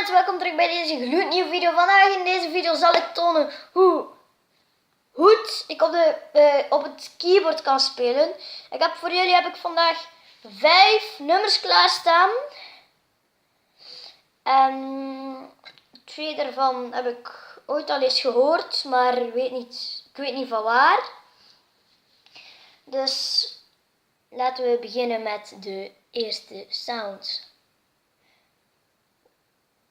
mensen, welkom terug bij deze gloednieuwe video. Vandaag in deze video zal ik tonen hoe goed ik op het keyboard kan spelen. Voor jullie heb ik vandaag 5 nummers klaarstaan. En 2 daarvan heb ik ooit al eens gehoord, maar ik weet niet van waar. Dus laten we beginnen met de eerste sound.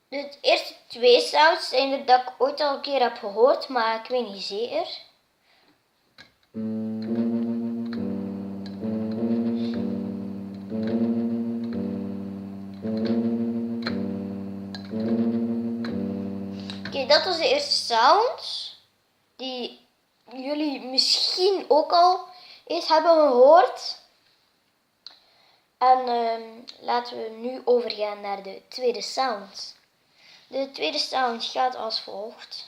De eerste 2 sounds zijn er dat ik ooit al een keer heb gehoord, maar ik weet niet zeker. Oké, dat was de eerste sound die jullie misschien ook al eens hebben gehoord. En laten we nu overgaan naar de tweede sound. De tweede sound gaat als volgt.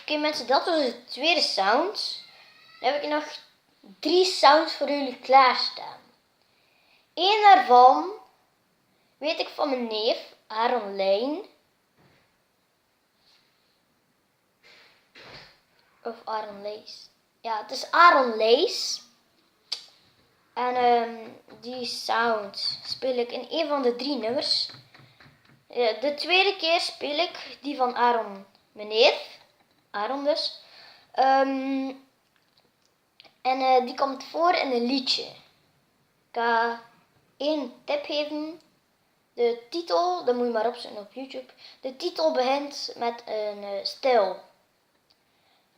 Oké mensen, dat was de tweede sound. Dan heb ik nog 3 sounds voor jullie klaarstaan. Eén daarvan weet ik van mijn neef, Aaron Lijn. Of Aaron Lees. Ja, het is Aaron Lees. En die sound speel ik in een van de 3 nummers. De tweede keer speel ik die van Aaron, mijn neef. Aaron dus. Die komt voor in een liedje. Ik ga 1 tip geven. De titel, dat moet je maar opzoeken op YouTube. De titel begint met een stijl.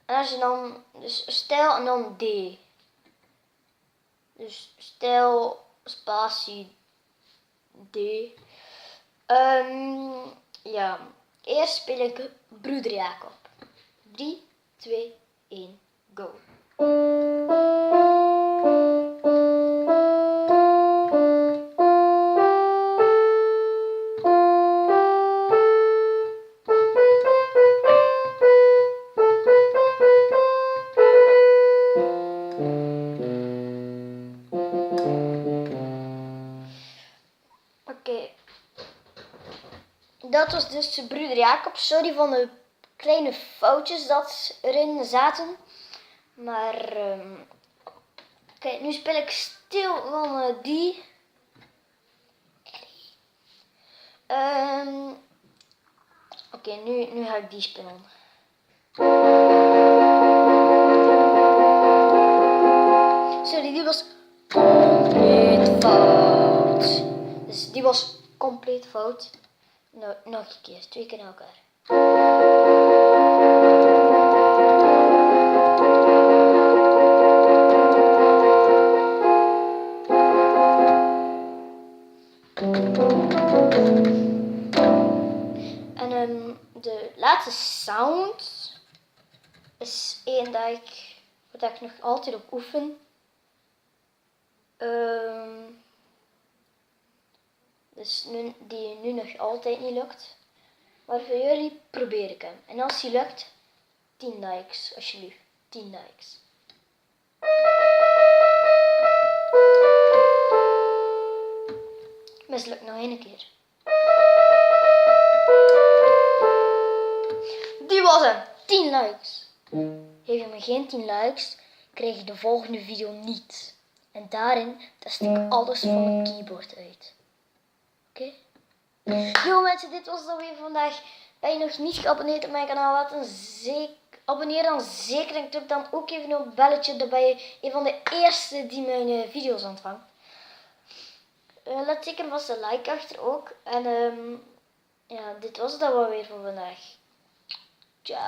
En als je dan, dus stijl en dan D. Dus stijl, spatie, D. Ja, eerst speel ik Broeder Jacob. 3, 2, 1, go. Oké. Dat was dus Broeder Jacob. Sorry van de kleine foutjes dat erin zaten. Maar kijk, nu speel ik stil van die. Oké, nu ga ik die spelen. Sorry, die was compleet fout. Dus die was compleet fout. Nou, nog een keer, 2 keer naar elkaar. En de laatste sound is één dat ik nog altijd op oefen. Dus die nu nog altijd niet lukt. Maar voor jullie probeer ik hem. En als die lukt, 10 likes alsjeblieft. 10 likes. Mislukt nog 1 keer. Die was hem. 10 likes. Geef je me geen 10 likes, krijg je de volgende video niet. En daarin test ik alles van mijn keyboard uit. Oké? Yo mensen, dit was het alweer vandaag. Ben je nog niet geabonneerd op mijn kanaal? Abonneer dan zeker en druk dan ook even op het belletje. Dan ben je een van de eerste die mijn video's ontvangt. Laat zeker vast een like achter ook. En ja, dit was het dan wel weer voor vandaag. Ciao.